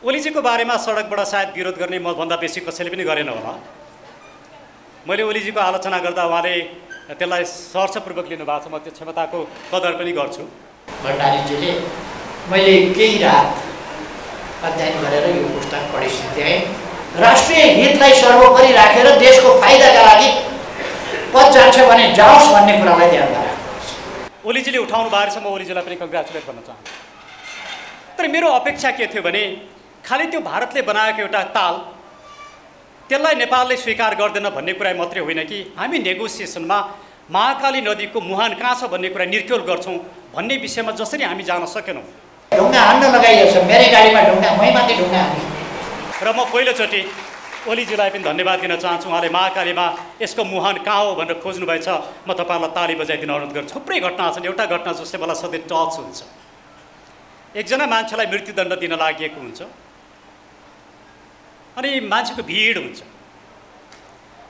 ओलीजीको बारेमा सडकबाट सायद विरोध गर्ने मभन्दा बेसी कसैले पनि गरेन होला। मैले ओलीजीको आलोचना गर्दा उहाँले त्यसलाई सहर्षपूर्वक लिनुभएको छ, म त्यो क्षमताको कदर पनि गर्छु। भण्डारीजीले मैले केही रात अध्ययन गरेर यो पुस्तक पढिसकेँ। राष्ट्रिय हितलाई सर्वोपरि राखेर देशको फाइदाका लागि पद जान्छ भने जाओस् भन्ने कुरालाई ध्यानमा राख्नुपर्छ। ओलीजीले उठाउनु भएको छ, म ओलीजीलाई पनि कङ्ग्रेचुलेट गर्न चाहन्छु। तर मेरो अपेक्षा के थियो भने खालि त्यो भारतले बनाएको एउटा ताल त्यसलाई नेपालले स्वीकार गर्दैन भन्ने कुरा मात्रै होइन कि हामी नेगोसिएसनमा महाकाली नदीको मुहान कहाँ छ भन्ने कुरा निर्क्योल गर्छौँ भन्ने विषयमा जसरी हामी जान सकेनौँ। ढुङ्गा हान्न लगाइएको छ, मेरो गाडीमा ढुङ्गा, मै माथि ढुङ्गा हाने। र म पहिलोचोटि ओलीजीलाई पनि धन्यवाद दिन चाहन्छु। उहाँले महाकालीमा यसको मुहान कहाँ हो भनेर खोज्नुभएछ। म तपाईँलाई ताली बजाइदिन अनुरोध गर्छु। थुप्रै घटना छन्। एउटा घटना जसले मलाई सधैँ टच हुन्छ। एकजना मान्छेलाई मृत्युदण्ड दिन लागि हुन्छ अनि मान्छेको भिड हुन्छ।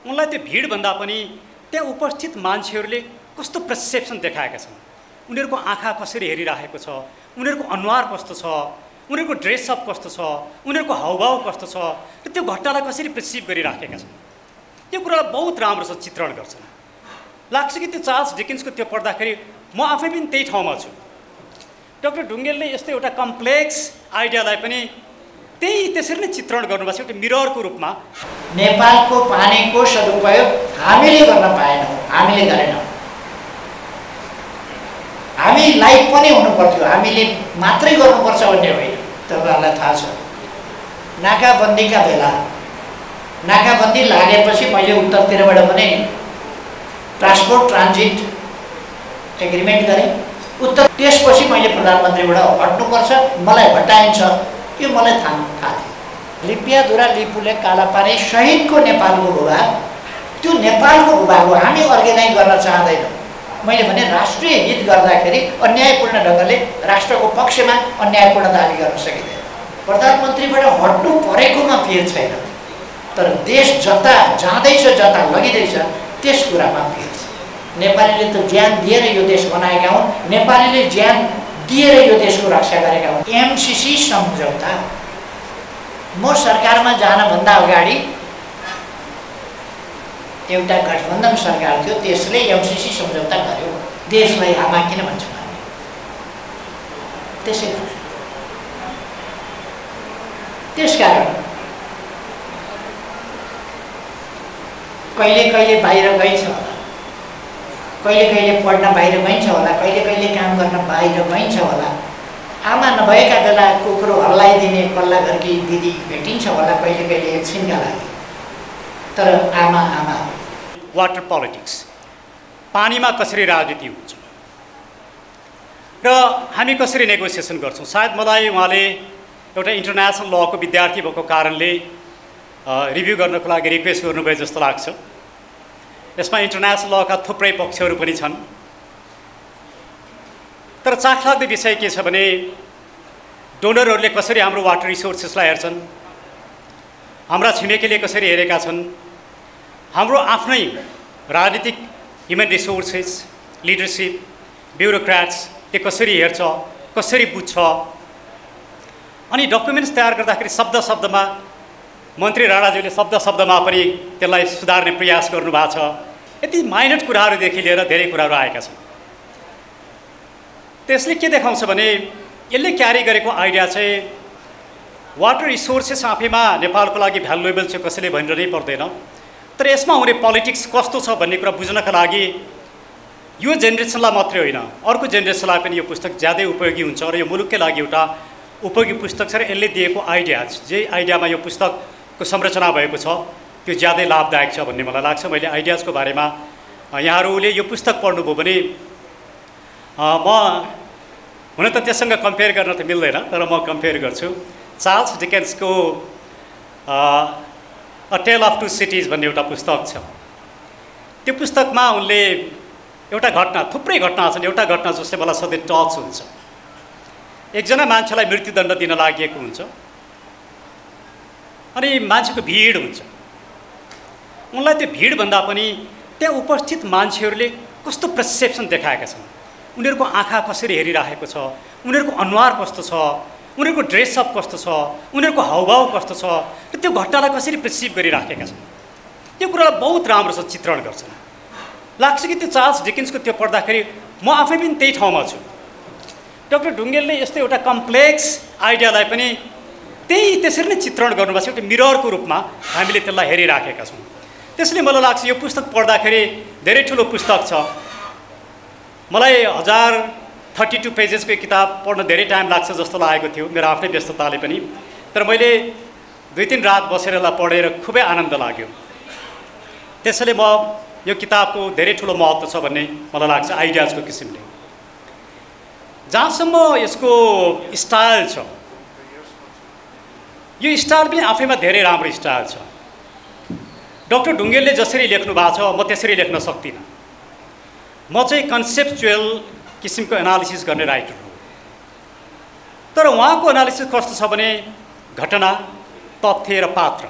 उनलाई त्यो भिडभन्दा पनि त्यहाँ उपस्थित मान्छेहरूले कस्तो पर्सेप्सन देखाएका छन्, उनीहरूको आँखा कसरी हेरिरहेको छ, उनीहरूको अनुहार कस्तो छ, उनीहरूको ड्रेसअप कस्तो छ, उनीहरूको हावभाव कस्तो छ, र त्यो घटनालाई कसरी पर्सिभ गरिराखेका छन्, त्यो कुरालाई बहुत राम्रोसँग चित्रण गर्छन्। लाग्छ कि त्यो चार्ल्स डिकिन्सको त्यो पढ्दाखेरि म आफै पनि त्यही ठाउँमा छु। डाक्टर ढुङ्गेलले यस्तो एउटा कम्प्लेक्स आइडियालाई पनि त्यसरी नै चित्रण गर्नुभएको छ, एउटा मिररको रूपमा। नेपालको पानीको सदुपयोग हामीले गर्न पाएनौँ, हामीले गरेनौँ। हामीलाई पनि हुनुपर्थ्यो, हामीले मात्रै गर्नुपर्छ भन्ने होइन। तपाईँहरूलाई थाहा छ नाकाबन्दीका बेला नाकाबन्दी लागेपछि मैले उत्तरतिरबाट पनि ट्रान्सपोर्ट ट्रान्जिट एग्रिमेन्ट गरेँ। त्यसपछि मैले प्रधानमन्त्रीबाट हट्नुपर्छ, मलाई हटाइन्छ, यो मलाई थाहा थियो। लिपियाधुरा लिपुले कालापानी सहितको नेपालको भूभाग, त्यो नेपालको भूभाग हो, हामी अर्गेनाइज गर्न चाहँदैनौँ। मैले भने राष्ट्रिय हित गर्दाखेरि अन्यायपूर्ण ढङ्गले राष्ट्रको पक्षमा अन्यायपूर्ण दाबी गर्न सकिँदैन। प्रधानमन्त्रीबाट हट्नु परेकोमा फेर छैन, तर देश जता जाँदैछ, जता लगिँदैछ त्यस कुरामा फेर छ। नेपालीले त ज्यान दिएर यो देश बनाएका हुन्, नेपालीले ज्यान दिएर यो देशको रक्षा गरेका हुन्। एमसिसी सम्झौता, म सरकारमा जानभन्दा अगाडि एउटा गठबन्धन सरकार थियो, त्यसले एमसिसी सम्झौता गर्यो। देशलाई आमा किन भन्छौँ हामी? त्यसै कारण त्यसकारण कहिले कहिले बाहिर गइन्छ होला, कहिले कहिले पढ्न बाहिर गइन्छ होला, कहिले कहिले काम गर्न बाहिर गइन्छ होला। आमा नभएका बेला कुकुरो हल्लाइदिने पल्ला घरकी दिदी भेटिन्छ होला कहिले कहिले एकछिनका लागि, तर आमा आमा। वाटर पोलिटिक्स, पानीमा कसरी राजनीति हुन्छ र हामी कसरी नेगोसिएसन गर्छौँ। सायद मलाई उहाँले एउटा इन्टरनेसनल लको विद्यार्थी भएको कारणले रिभ्यू गर्नको लागि रिक्वेस्ट गर्नुभयो जस्तो लाग्छ। यसमा इन्टरनेसनल लका थुप्रै पक्षहरू पनि छन्, तर चाखलाग्दो विषय के छ भने डोनरहरूले कसरी हाम्रो वाटर रिसोर्सेसलाई हेर्छन्, हाम्रा छिमेकीले कसरी हेरेका छन्, हाम्रो आफ्नै राजनीतिक ह्युमन रिसोर्सेस लिडरसिप ब्युरोक्राट्सले कसरी हेर्छ, कसरी बुझ्छ। अनि डकुमेन्ट्स तयार गर्दाखेरि शब्द शब्दमा मन्त्री राणाज्यूले शब्द शब्दमा पनि त्यसलाई सुधार्ने प्रयास गर्नुभएको छ। यति माइनर कुराहरूदेखि लिएर धेरै कुराहरू आएका छन्। त्यसले के देखाउँछ भने यसले क्यारी गरेको आइडिया चाहिँ वाटर रिसोर्सेस आफैमा नेपालको लागि भ्यालुएबल छ, कसैले भनिरहनै पर्दैन, तर यसमा हुने पोलिटिक्स कस्तो छ भन्ने कुरा बुझ्नका लागि यो जेनेरेसनलाई मात्रै होइन अर्को जेनेरेसनलाई पनि यो पुस्तक ज्यादै उपयोगी हुन्छ र यो मुलुककै लागि एउटा उपयोगी पुस्तक छ। र यसले दिएको आइडियाज, जे आइडियामा यो पुस्तकको संरचना भएको छ त्यो ज्यादै लाभदायक छ भन्ने मलाई लाग्छ। मैले आइडियाजको बारेमा यहाँहरूले यो पुस्तक पढ्नुभयो भने म हुन त त्यससँग कम्पेयर गर्न त मिल्दैन, तर म कम्पेयर गर्छु। चार्ल्स डिकेन्सको a tale of two cities भन्ने एउटा पुस्तक छ। त्यो पुस्तकमा उनले एउटा घटना, थुप्रै घटना छन्, एउटा घटना जसले मलाई सधैँ टच हुन्छ। एकजना मान्छेलाई मृत्युदण्ड दिन लागि हुन्छ अनि मान्छेको भिड हुन्छ। उनलाई त्यो भिडभन्दा पनि त्यहाँ उपस्थित मान्छेहरूले कस्तो पर्सेप्सन देखाएका छन्, उनीहरूको आँखा कसरी हेरिरहेको छ, उनीहरूको अनुहार कस्तो छ, उनीहरूको ड्रेसअप कस्तो छ, उनीहरूको हावभाव कस्तो छ र त्यो घटनालाई कसरी पर्सिभ गरिराखेका छन्, त्यो कुरालाई बहुत राम्रोसँग चित्रण गर्छन्। लाग्छ कि त्यो चार्ल्स डिकिन्सको त्यो पढ्दाखेरि म आफै पनि त्यही ठाउँमा छु। डाक्टर ढुङ्गेलले यस्तो एउटा कम्प्लेक्स आइडियालाई पनि त्यसरी नै चित्रण गर्नुभएको छ, एउटा मिररको रूपमा हामीले त्यसलाई हेरिराखेका छौँ। त्यसले मलाई लाग्छ यो पुस्तक पढ्दाखेरि धेरै ठुलो पुस्तक छ। मलाई 1032 पेजेसको किताब पढ्न धेरै टाइम लाग्छ जस्तो लागेको थियो मेरो आफ्नै व्यस्तताले पनि, तर मैले 2-3 रात बसेर यसलाई पढेर खुबै आनन्द लाग्यो। त्यसैले म यो किताबको धेरै ठुलो महत्त्व छ भन्ने मलाई लाग्छ आइडियाजको किसिमले। जहाँसम्म यसको स्टाइल छ, यो स्टाइल पनि आफैमा धेरै राम्रो स्टाइल छ। डाक्टर ढुङ्गेलले जसरी लेख्नु भएको छ म त्यसरी लेख्न सक्दिनँ। म चाहिँ कन्सेप्चुअल किसिमको एनालिसिस गर्ने राइटर हो, तर उहाँको एनालिसिस कस्तो छ भने घटना, तथ्य र पात्र,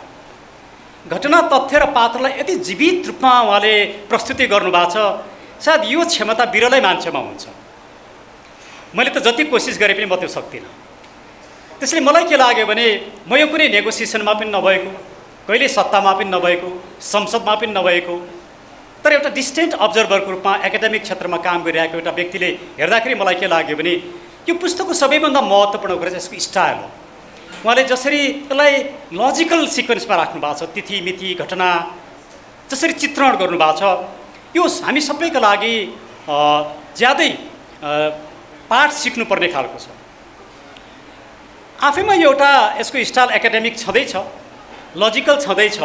घटना, तथ्य र पात्रलाई यति जीवित रूपमा उहाँले प्रस्तुति गर्नुभएको छ, सायद यो क्षमता बिरलै मान्छेमा हुन्छ। मैले त जति कोसिस गरे पनि म त्यो सक्दिनँ। त्यसले मलाई के लाग्यो भने म यो कुनै नेगोसिएसनमा पनि नभएको, कहिले सत्तामा पनि नभएको, संसदमा पनि नभएको, तर एउटा डिस्टेन्ट अब्जर्भरको रूपमा एकाडेमिक क्षेत्रमा काम गरिरहेको एउटा व्यक्तिले हेर्दाखेरि मलाई के लाग्यो भने यो पुस्तकको सबैभन्दा महत्त्वपूर्ण कुरा चाहिँ यसको स्टाइल हो। उहाँले जसरी यसलाई लजिकल सिक्वेन्समा राख्नु भएको छ, तिथि मिति घटना जसरी चित्रण गर्नुभएको छ, यो हामी सबैका लागि ज्यादै पाठ सिक्नुपर्ने खालको छ। आफैमा यो एउटा यसको स्टाइल एकाडेमिक छँदैछ, लजिकल छँदैछ,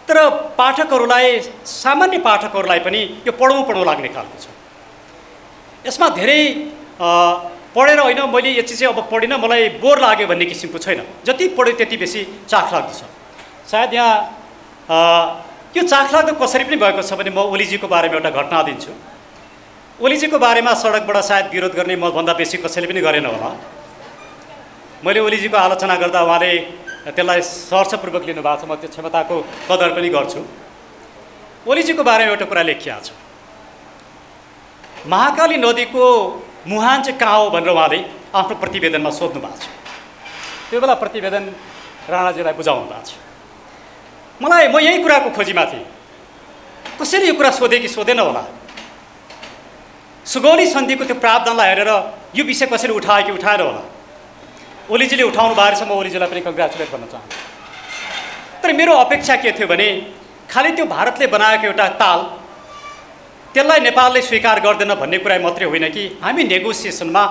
तर पाठकहरूलाई, सामान्य पाठकहरूलाई पनि यो पढौँ लाग्ने खालको छ। यसमा धेरै पढेर होइन मैले यो चिज चाहिँ अब पढिनँ मलाई बोर लाग्यो भन्ने किसिमको छैन, जति पढ्यो त्यति बेसी चाखलाग्दो छ। सायद यहाँ यो चाखलाग्दो कसरी पनि भएको छ भने म ओलीजीको बारेमा एउटा घटना दिन्छु। ओलीजीको बारेमा सडकबाट सायद विरोध गर्ने मभन्दा बेसी कसैले पनि गरेन होला। मैले ओलीजीको आलोचना गर्दा उहाँले त्यसलाई सहर्षपूर्वक लिनुभएको छ, म त्यो क्षमताको कदर पनि गर्छु। ओलीजीको बारेमा एउटा कुरा लेखिएको छ, महाकाली नदीको मुहान चाहिँ कहाँ हो भनेर उहाँले आफ्नो प्रतिवेदनमा सोध्नु भएको छ। त्यो बेला प्रतिवेदन राणाजीलाई बुझाउनु भएको छ। म यही कुराको खोजीमा थिएँ, कसैले यो कुरा सोधे कि सोधेन होला। सुगौली सन्धिको त्यो प्रावधानलाई हेरेर यो विषय कसैले उठायो कि उठाएन होला। ओलीजीले उठाउनु भएको छ, म ओलीजीलाई पनि कङ्ग्रेचुलेट गर्न चाहन्छु। तर मेरो अपेक्षा के थियो भने खालि त्यो भारतले बनाएको एउटा ताल त्यसलाई नेपालले स्वीकार गर्दैन भन्ने कुरा मात्रै होइन कि हामी नेगोसिएसनमा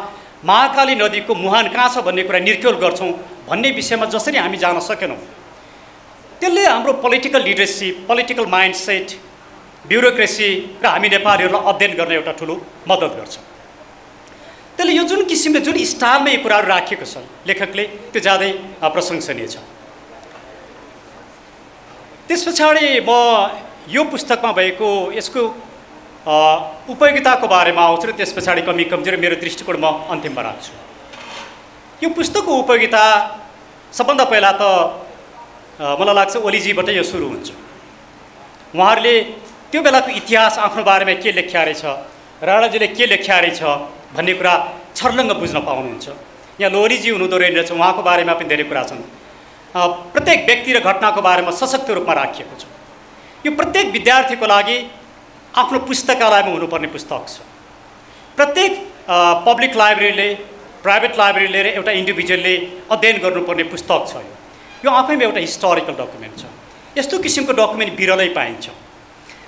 महाकाली नदीको मुहान कहाँ छ भन्ने कुरा निर्क्योल गर्छौँ भन्ने विषयमा जसरी हामी जान सकेनौँ, त्यसले हाम्रो political leadership, political mindset, bureaucracy र हामी नेपालीहरूलाई अध्ययन गर्ने एउटा ठुलो मद्दत गर्छ। त्यसले यो जुन किसिमले जुन स्टाइलमा यो कुराहरू राखिएको छ लेखकले, त्यो ज्यादै प्रशंसनीय छ। त्यस पछाडि म यो पुस्तकमा भएको यसको उपयोगिताको बारेमा आउँछु र त्यस पछाडि कमी कमजोरी मेरो दृष्टिकोण म अन्तिममा राख्छु। यो पुस्तकको उपयोगिता सबभन्दा पहिला त मलाई लाग्छ ओलीजीबाटै यो सुरु हुन्छ। उहाँहरूले त्यो बेलाको इतिहास आफ्नो बारेमा के लेख्या रहेछ, राणाजीले के लेख्या रहेछ भन्ने कुरा छर्लङ्ग बुझ्न पाउनुहुन्छ। यहाँ लोहरीजी हुनुहुँदो रहेछ, उहाँको बारेमा पनि धेरै कुरा छन्। प्रत्येक व्यक्ति र घटनाको बारेमा सशक्त रूपमा राखिएको छ। यो प्रत्येक विद्यार्थीको लागि आफ्नो पुस्तकालयमा हुनुपर्ने पुस्तक छ। प्रत्येक पब्लिक लाइब्रेरीले, प्राइभेट लाइब्रेरीले र एउटा इन्डिभिजुअलले अध्ययन गर्नुपर्ने पुस्तक छ। यो आफैमा एउटा हिस्टोरिकल डकुमेन्ट छ। यस्तो किसिमको डकुमेन्ट बिरलै पाइन्छ।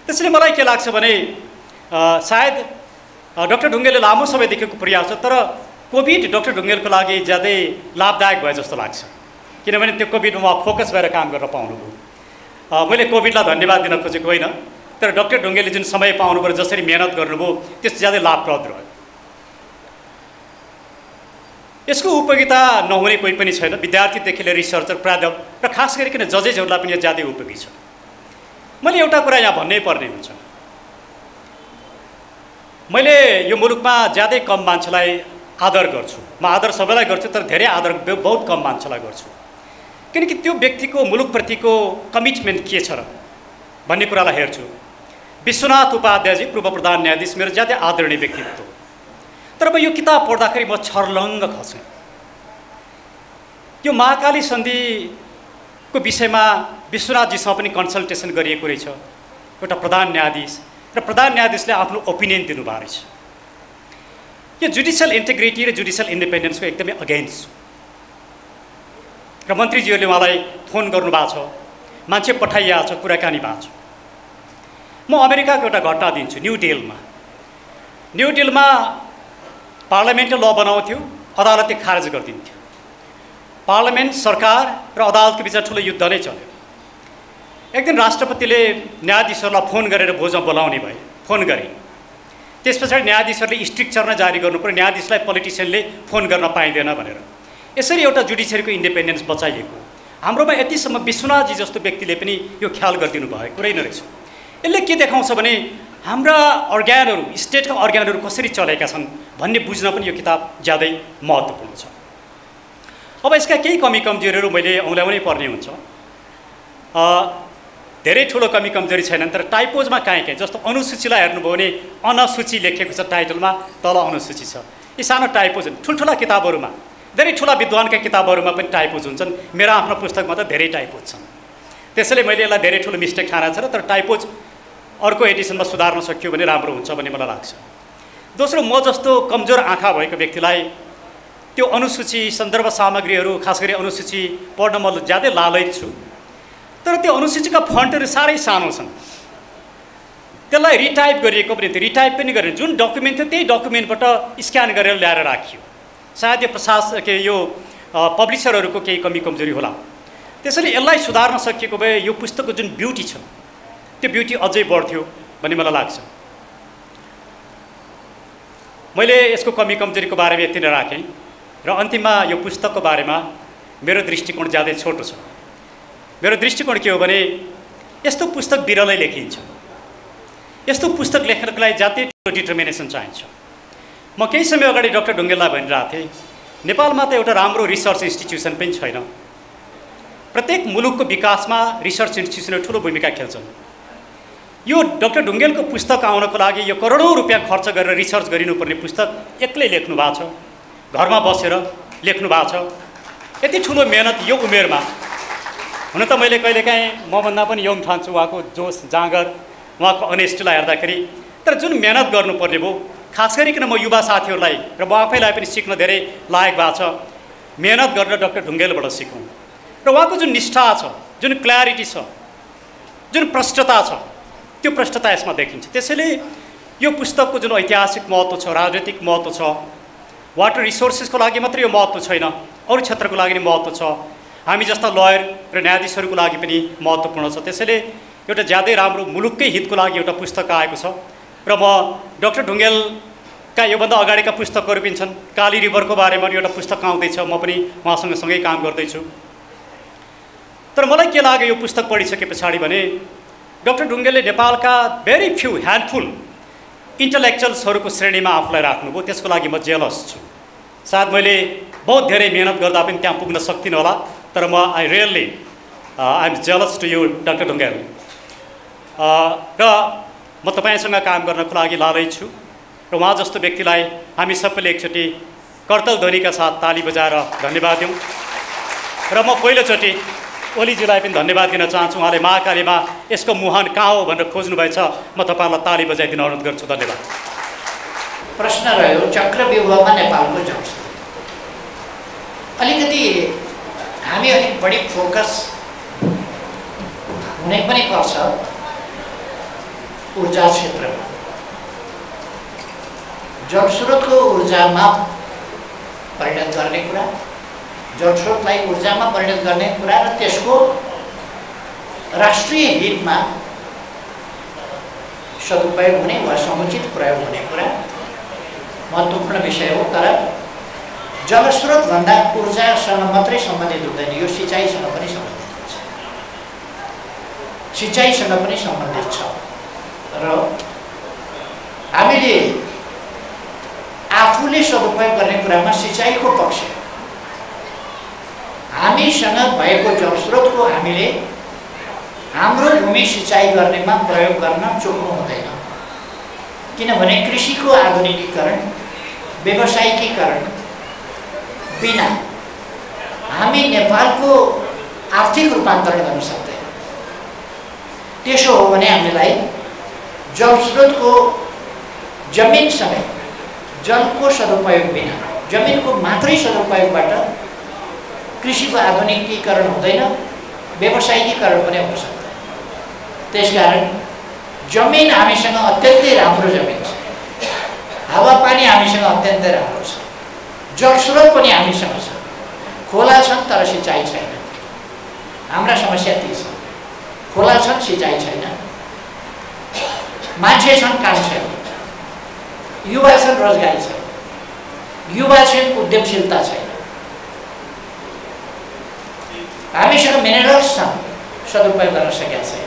त्यसैले मलाई के लाग्छ भने सायद डाक्टर ढुङ्गेलले लामो समयदेखिको प्रयास छ, तर कोभिड डाक्टर ढुङ्गेलको लागि ज्यादै लाभदायक भयो जस्तो लाग्छ, किनभने त्यो कोभिडमा उहाँ फोकस भएर काम गर्न पाउनुभयो। मैले कोभिडलाई धन्यवाद दिन खोजेको होइन, तर डाक्टर ढुङ्गेलले जुन समय पाउनुभयो, जसरी मेहनत गर्नुभयो, त्यस ज्यादै लाभप्रद रह्यो। यसको उपयोगिता नहुने कोही पनि छैन, विद्यार्थीदेखि लिएर रिसर्चर, प्राध्यापक र खास गरिकन जजेसहरूलाई पनि यो ज्यादै उपयोगी छ। मैले एउटा कुरा यहाँ भन्नै पर्ने हुन्छ, मैले यो मुलुकमा ज्यादै कम मान्छेलाई आदर गर्छु। म आदर सबैलाई गर्छु, तर धेरै आदर बहुत कम मान्छेलाई गर्छु, किनकि त्यो व्यक्तिको मुलुकप्रतिको कमिटमेन्ट के छ र भन्ने कुरालाई हेर्छु। विश्वनाथ उपाध्यायजी पूर्व प्रधान न्यायाधीश मेरो ज्यादै आदरणीय व्यक्तित्व, तर म यो किताब पढ्दाखेरि म छर्लङ्ग खसेँ। यो महाकाली सन्धिको विषयमा विश्वनाथजीसँग पनि कन्सल्टेसन गरिएको रहेछ एउटा प्रधान न्यायाधीश, र प्रधान न्यायाधीशले आफ्नो ओपिनियन दिनुभएको रहेछ। यो जुडिसियल इन्टिग्रिटी र जुडिसियल इन्डिपेन्डेन्सको एकदमै अगेन्स्ट छु। र मन्त्रीज्यूहरूले उहाँलाई फोन गर्नुभएको छ, मान्छे पठाइएको छ, कुराकानी भएको छ। म अमेरिकाको एउटा घटना दिन्छु। न्यू डेलमा पार्लियामेन्टले ल बनाउँथ्यो, अदालतले खारेज गरिदिन्थ्यो। पार्लियामेन्ट, सरकार र अदालतको बिचमा ठुलो युद्ध नै चल्यो। एक दिन राष्ट्रपतिले न्यायाधीशहरूलाई फोन गरेर भोजमा बोलाउने भए, फोन गरे। त्यस पछाडि न्यायाधीशहरूले स्ट्रिक्चर नै जारी गर्नु पर्यो, न्यायाधीशलाई पोलिटिसियनले फोन गर्न पाइँदैन भनेर। यसरी एउटा जुडिसियरीको इन्डिपेन्डेन्स बचाइएको। हाम्रोमा यतिसम्म विश्वनाथजी जस्तो व्यक्तिले पनि यो ख्याल गरिदिनु भएको कुरै नरहेछ। यसले के देखाउँछ भने हाम्रा अर्ग्यानहरू, स्टेटका अर्ग्यानहरू कसरी चलेका छन् भन्ने बुझ्न पनि यो किताब ज्यादै महत्त्वपूर्ण छ। अब यसका केही कमी कमजोरीहरू मैले औँल्याउनै पर्ने हुन्छ। धेरै ठुलो कमी कमजोरी छैनन्, तर टाइपोजमा कहीँ जस्तो अनुसूचीलाई हेर्नुभयो भने अनसूची लेखेको छ टाइटलमा, तल अनुसूची छ। यी सानो टाइपोज हुन्। ठुल्ठुला किताबहरूमा, धेरै ठुला विद्वानका किताबहरूमा पनि टाइपोज हुन्छन्। मेरो आफ्नो पुस्तकमा त धेरै टाइपोज छन्। त्यसैले मैले यसलाई धेरै ठुलो मिस्टेक ठानेको छ, तर टाइपोज अर्को एडिसनमा सुधार्न सकियो भने राम्रो हुन्छ भन्ने मलाई लाग्छ। दोस्रो, म जस्तो कमजोर आँखा भएको व्यक्तिलाई त्यो अनुसूची, सन्दर्भ सामग्रीहरू, खास गरी अनुसूची पढ्न म ज्यादै लालच छु। तर त्यो अनुसूचीका फन्टहरू साह्रै सानो छन्। त्यसलाई रिटाइप गरिएको पनि, त्यो रिटाइप पनि गरेर जुन डकुमेन्ट थियो त्यही डकुमेन्टबाट स्क्यान गरेर ल्याएर राखियो। सायद यो यो पब्लिसरहरूको केही कमी कमजोरी होला। त्यसैले यसलाई सुधार्न सकिएको भए यो पुस्तकको जुन ब्युटी छ त्यो ब्युटी अझै बढ्थ्यो भन्ने मलाई लाग्छ। मैले यसको कमी कमजोरीको बारेमा यति नै राखेँ र अन्तिममा यो पुस्तकको बारेमा मेरो दृष्टिकोण ज्यादै छोटो छ। मेरो दृष्टिकोण के हो भने यस्तो पुस्तक बिरलै लेखिन्छ। यस्तो पुस्तक लेख्नको लागि ज्यादै ठुलो डिटर्मिनेसन चाहिन्छ। म केही समय अगाडि डाक्टर ढुङ्गेललाई भनिरहेको थिएँ, नेपालमा त एउटा राम्रो रिसर्च इन्स्टिट्युसन पनि छैन। प्रत्येक मुलुकको विकासमा रिसर्च इन्स्टिट्युसनले ठुलो भूमिका खेल्छन्। यो डाक्टर ढुङ्गेलको पुस्तक आउनको लागि यो करोडौँ रुपियाँ खर्च गरेर रिसर्च गरिनुपर्ने पुस्तक एक्लै लेख्नु भएको छ, घरमा बसेर लेख्नु भएको छ। यति ठुलो मेहनत यो उमेरमा। हुन त मैले कहिलेकाहीँ मभन्दा पनि यङ ठान्छु उहाँको जोस, जाँगर, उहाँको अनेस्टीलाई हेर्दाखेरि। तर जुन मेहनत गर्नुपर्ने भयो, खास गरिकन म युवा साथीहरूलाई र म आफैलाई पनि सिक्न धेरै लायक भएको छ। मेहनत गरेर डाक्टर ढुङ्गेलबाट सिकौँ र उहाँको जुन निष्ठा छ, जुन क्ल्यारिटी छ, जुन प्रष्टता छ, त्यो प्रष्टता यसमा देखिन्छ। त्यसैले यो पुस्तकको जुन ऐतिहासिक महत्त्व छ, राजनीतिक महत्त्व छ, वाटर रिसोर्सेसको लागि मात्रै यो महत्त्व छैन, अरू क्षेत्रको लागि पनि महत्त्व छ, हामी जस्ता लयर र न्यायाधीशहरूको लागि पनि महत्त्वपूर्ण छ। त्यसैले एउटा ज्यादै राम्रो मुलुककै हितको लागि एउटा पुस्तक आएको छ र म डाक्टर ढुङ्गेलका योभन्दा अगाडिका पुस्तकहरू पनि छन्। काली रिभरको बारेमा एउटा पुस्तक आउँदैछ, म पनि उहाँसँग सँगै काम गर्दैछु। तर मलाई के लाग्यो यो पुस्तक पढिसके पछाडि भने डाक्टर ढुङ्गेलले नेपालका भेरी फ्यु ह्यान्डफुल इन्टलेक्चुअल्सहरूको श्रेणीमा आफूलाई राख्नुभयो। त्यसको लागि म जेलस छु। सायद मैले बहुत धेरै मेहनत गर्दा पनि त्यहाँ पुग्न सक्दिनँ होला, तर म I am jealous to you doctor Dhungel. र म तपाईँसँग काम गर्नको लागि लालच छु र उहाँ जस्तो व्यक्तिलाई हामी सबैले एकचोटि कर्तल ध्वनिका साथ ताली बजाएर धन्यवाद दिउँ। र म पहिलोचोटि ओलीजीलाई पनि धन्यवाद दिन चाहन्छु। उहाँले महाकालीमा यसको मुहान कहाँ हो भनेर खोज्नुभएछ। म तपाईँहरूलाई ताली बजाइदिन अनुरोध गर्छु। धन्यवाद। प्रश्न रह्यो चक्रव्यूहमा नेपालको जलस्रोत। अलिकति हामी अलिक बढी फोकस हुनै पनि पर्छ ऊर्जा क्षेत्रमा। जलस्रोतको ऊर्जामा परिणत गर्ने कुरा, जलस्रोतलाई ऊर्जामा परिणत गर्ने कुरा र त्यसको राष्ट्रिय हितमा सदुपयोग हुने वा समुचित प्रयोग हुने कुरा महत्त्वपूर्ण विषय हो। तर जलस्रोतभन्दा ऊर्जासँग मात्रै सम्बन्धित हुँदैन, यो सिँचाइसँग पनि सम्बन्धित छ। सिँचाइसँग पनि सम्बन्धित छ र हामीले आफूले सदुपयोग गर्ने कुरामा सिँचाइको पक्ष, हामीसँग भएको जलस्रोतको हामीले हाम्रो भूमि सिँचाइ गर्नेमा प्रयोग गर्न चुक्नु हुँदैन। किनभने कृषिको आधुनिकीकरण, व्यावसायिकीकरण बिना हामी नेपालको आर्थिक रूपान्तरण गर्न सक्दैन। त्यसो हो भने हामीलाई जलस्रोतको जमिनसँगै जलको सदुपयोग बिना, जमिनको मात्रै सदुपयोगबाट कृषिको आधुनिकीकरण हुँदैन, व्यावसायिकीकरण पनि हुन सक्दैन। त्यसकारण जमिन हामीसँग अत्यन्तै राम्रो जमिन छ, हावापानी हामीसँग अत्यन्तै राम्रो छ, जलस्रोत पनि हामीसँग छ, खोला छन् तर सिँचाइ छैन। हाम्रा समस्या ती छन्, खोला छन् सिँचाइ छैन, मान्छे छन् काम छैन, युवा छन् रोजगारी छैन, युवा छन् उद्यमशीलता छैन, हामीसँग मिनरल्स छन् सदुपयोग गर्न सकेका छैन,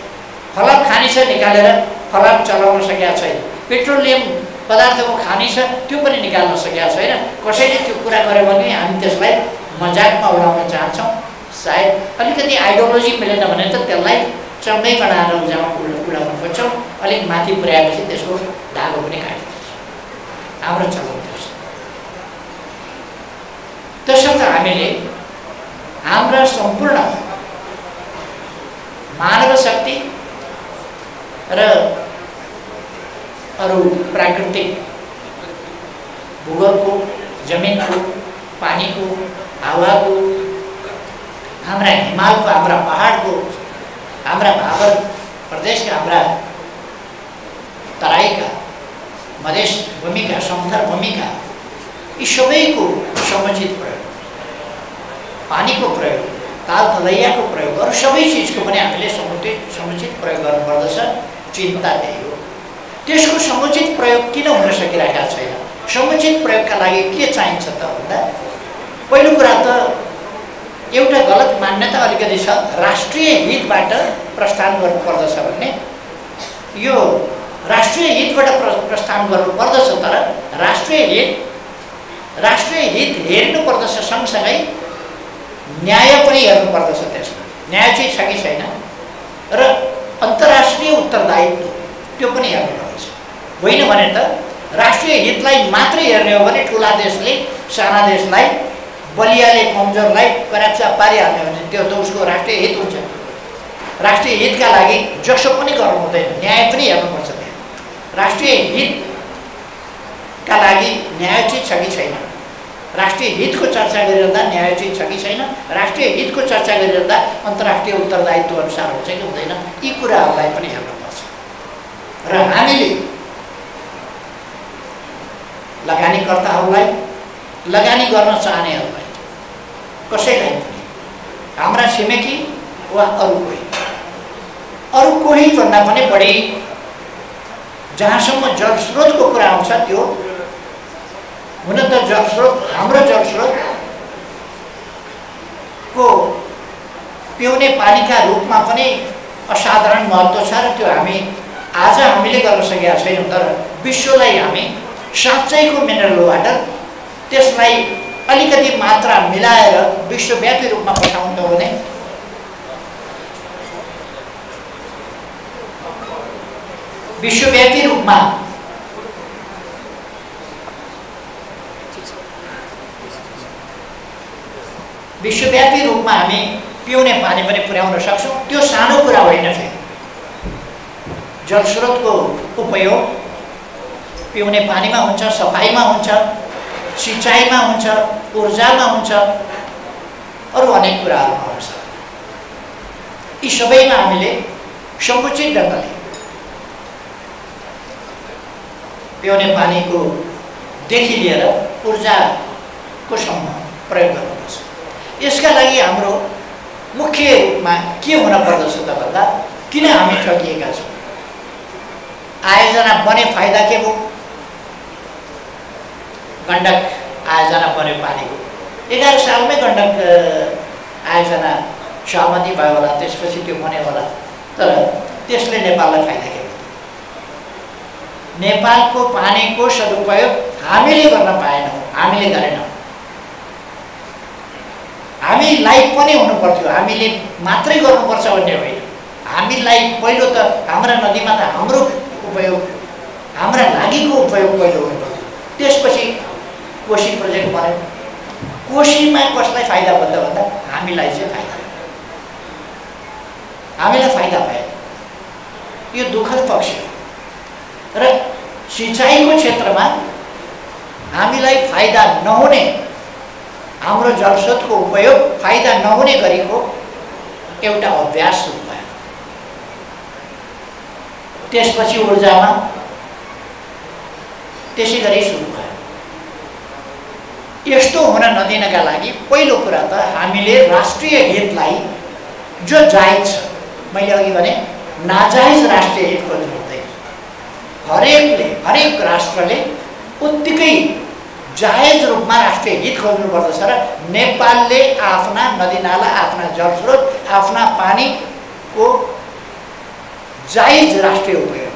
फलाम खानी छ निकालेर फलाम चलाउन सकेका छैन, पेट्रोलियम पदार्थको खानी छ त्यो पनि निकाल्न सकेका छैन। कसैले त्यो कुरा गर्यो भने हामी त्यसलाई मजाकमा उडाउन चाहन्छौँ। सायद अलिकति आइडियोलोजी मिलेन भने त त्यसलाई चम्मै कडाएर उडाउन खोज्छौँ, अलिक माथि पुर्याएपछि त्यसको धागो पनि काटिदिन्छ। हाम्रो चलाउन पर्छ। त्यसर्थ हामीले हाम्रा सम्पूर्ण मानव शक्ति र अरू प्राकृतिक भूगोलको, जमिनको, पानीको, हावाको, हाम्रा हिमालको, हाम्रा पहाडको, हाम्रा भावर प्रदेशका, हाम्रा तराईका, मधेस भूमिका, समथर भूमिका, यी सबैको समुचित प्रयोग, पानीको प्रयोग, ताल तलैयाको प्रयोग, अरू सबै चिजको पनि हामीले समुचित प्रयोग गर्नुपर्दछ। चिन्ता त्यही हो। त्यसको समुचित प्रयोग किन हुन सकिरहेका छैन? समुचित प्रयोगका लागि के चाहिन्छ त भन्दा पहिलो कुरा त एउटा गलत मान्यता अलिकति छ, राष्ट्रिय हितबाट प्रस्थान गर्नुपर्दछ भन्ने। यो राष्ट्रिय हितबाट प्रस्थान गर्नुपर्दछ, तर राष्ट्रिय हित हेर्नुपर्दछ, सँगसँगै न्याय पनि हेर्नुपर्दछ। त्यसमा न्याय चाहिँ छ कि छैन र अन्तर्राष्ट्रिय उत्तरदायित्व त्यो पनि हेर्नुपर्दछ। होइन भने त राष्ट्रिय हितलाई मात्रै हेर्ने हो भने ठुला देशले साना देशलाई, बलियाले कमजोरलाई कराप्चा पारिहाल्ने हो भने त्यो त उसको राष्ट्रिय हित हुन्छ। राष्ट्रिय हितका लागि जसो पनि गर्नु हुँदैन, न्याय पनि हेर्नुपर्छ। त्यहाँ राष्ट्रिय हितका लागि न्याय चाहिँ छ कि छैन, राष्ट्रिय हितको चर्चा गरिरहँदा न्याय चाहिँ छ कि छैन, राष्ट्रिय हितको चर्चा गरिरहँदा अन्तर्राष्ट्रिय उत्तरदायित्व अनुसार हुन्छ कि हुँदैन, यी कुराहरूलाई पनि हेर्नुपर्छ। र हामीले लगानीकर्ताहरूलाई, लगानी गर्न चाहनेहरूलाई, कसैलाई पनि, हाम्रा छिमेकी वा अरू कोही भन्दा पनि बढी जहाँसम्म जलस्रोतको कुरा आउँछ त्यो हुन त जलस्रोत, हाम्रो जलस्रोतको पिउने पानीका रूपमा पनि असाधारण महत्त्व छ र त्यो हामीले गर्न सकेका छैनौँ। तर विश्वलाई हामी साँच्चैको मिनरल वाटर त्यसलाई अलिकति मात्रा मिलाएर विश्वव्यापी रूपमा पठाउनु हो भने विश्वव्यापी रूपमा हामी पिउने पानी पनि पुर्याउन सक्छौँ। त्यो सानो कुरा होइन। फेरि जलस्रोतको उपयोग पिउने पानीमा हुन्छ, सफाइमा हुन्छ, सिँचाइमा हुन्छ, ऊर्जामा हुन्छ, अरू अनेक कुराहरूमा हुन्छ। यी सबैमा हामीले समुचित ढङ्गले पिउने पानीको देखि लिएर ऊर्जाको सम्म प्रयोग गर्नुपर्छ। यसका लागि हाम्रो मुख्य रूपमा के हुन पर्दछ त भन्दा किन हामी ठगिएका छौँ? आयोजना बने फाइदा के भयो? गण्डक आयोजना बन्यो पानीको 11 सालमै गण्डक आयोजना सहमति भयो होला, त्यसपछि त्यो बन्यो होला। तर त्यसले नेपाललाई फाइदा के भयो? नेपालको पानीको सदुपयोग हामीले गर्न पाएनौँ, हामीले गरेनौँ। हामीलाई पनि हुनुपर्थ्यो, हामीले मात्रै गर्नुपर्छ भन्ने होइन। हामीलाई पहिलो त हाम्रा नदीमा त हाम्रो उपयोग, हाम्रा लागिको उपयोग पहिलो हुनुपर्थ्यो। त्यसपछि कोशी प्रोजेक्ट बन्यो, कोशीमा कसलाई फाइदा भयो भन्दा हामीलाई चाहिँ फाइदा भयो, हामीलाई फाइदा भयो। यो दुःखद पक्ष हो। र सिँचाइको क्षेत्रमा हामीलाई फाइदा नहुने, हाम्रो जलस्रोतको उपयोग फाइदा नहुने गरेको एउटा अभ्यास सुरु भयो। त्यसपछि ऊर्जामा त्यसै गरी सुरु भयो। यस्तो हुन नदिनका लागि पहिलो कुरा त हामीले राष्ट्रिय हितलाई, जो जायज छ, मैले अघि भने नाजायज राष्ट्रिय हित खोज्नु हुँदैन। हरेक राष्ट्रले उत्तिकै जायज रूपमा राष्ट्रिय हित खोज्नु पर्दछ र नेपालले आफ्ना नदीनाला, आफ्ना जलस्रोत, आफ्ना पानीको जायज राष्ट्रिय उपयोग,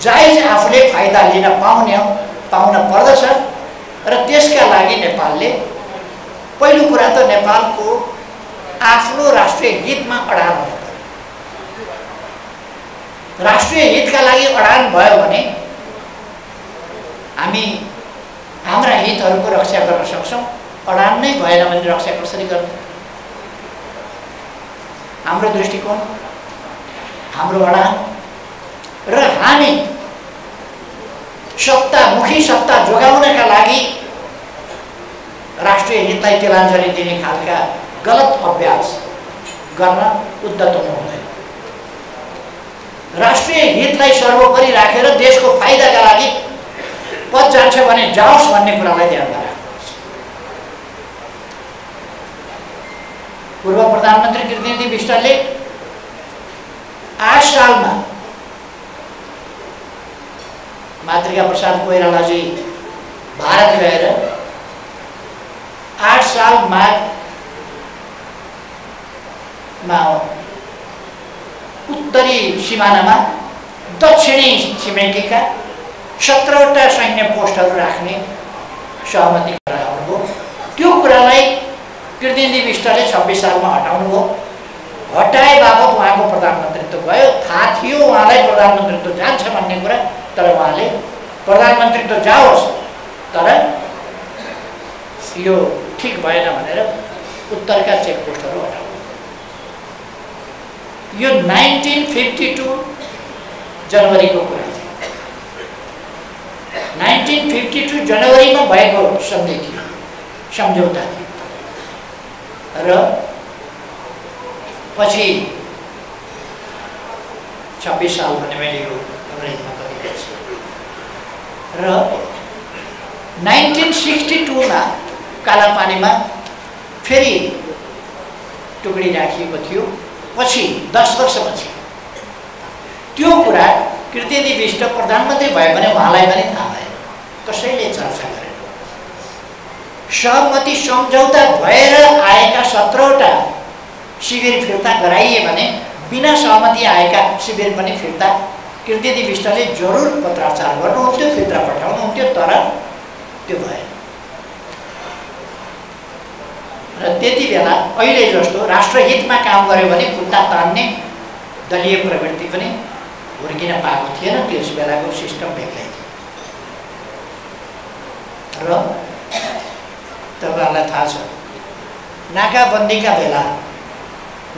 जायज आफूले फाइदा लिन पाउन पर्दछ। र त्यसका लागि नेपालले पहिलो कुरा त नेपालको आफ्नो राष्ट्रिय हितमा अडान हुनु पर्यो। राष्ट्रिय हितका लागि अडान भयो भने हामी हाम्रा हितहरूको रक्षा गर्न सक्छौँ। अडान नै भएन भने रक्षा कसरी गर्ने? हाम्रो दृष्टिकोण, हाम्रो अडान र हामी मुखी सत्ता जोगाउनका लागि राष्ट्रिय हितलाई तिलाञ्जली दिने खालका गलत अभ्यास गर्न उद्यत हुनु हुँदैन। राष्ट्रिय हितलाई सर्वोपरि राखेर देशको फाइदाका लागि पद जान्छ भने जाओस् भन्ने कुरालाई ध्यानमा राख्नुपर्छ। पूर्व प्रधानमन्त्री कृष्णदेव विष्टले 8 सालमा मातृका प्रसाद कोइरालाजी भारत गएर 8 साल माघमा उत्तरी सिमानामा दक्षिणी छिमेकीका 17वटा सैन्य पोस्टहरू राख्ने सहमति गराउनुभयो। त्यो कुरालाई कृष्णदेव विष्टले 26 सालमा हटाउनुभयो। हटाए बापत उहाँको प्रधानमन्त्रीत्व गयो। थाहा थियो उहाँलाई प्रधानमन्त्रीत्व जान्छ भन्ने कुरा, तर उहाँले प्रधानमन्त्रीत्व जाओस् तर यो ठिक भएन भनेर उत्तरका चेकपोस्टहरू हटाउनु। यो 1952 जनवरीको कुरा थियो। 1952 जनवरीमा भएको सन्धि थियो, सम्झौता थियो। र पछि 26 साल भने मैले यो अङ्ग्रेजीमा कति र 1962 मा कालापानीमा फेरि टुकडी राखिएको थियो। पछि 10 वर्षपछि त्यो कुरा कृष्णदेव विष्ट प्रधानमन्त्री भयो भने उहाँलाई पनि थाहा भएन, कसैले चर्चा गरेन। सहमति सम्झौता भएर आएका 17वटा शिविर फिर्ता गराइए भने बिना सहमति आएका शिविर पनि फिर्ता कृष्णदेव विष्टले जरुर पत्राचार गर्नुहुन्थ्यो, फिर्ता पठाउनुहुन्थ्यो, तर त्यो भएन। र त्यति बेला अहिले जस्तो राष्ट्रहितमा काम गर्यो भने खुट्टा तान्ने दलीय प्रवृत्ति पनि हुर्किन पाएको थिएन। त्यस बेलाको सिस्टम बेग्लै थियो। र तपाईँहरूलाई थाहा छ, नाकाबन्दीका बेला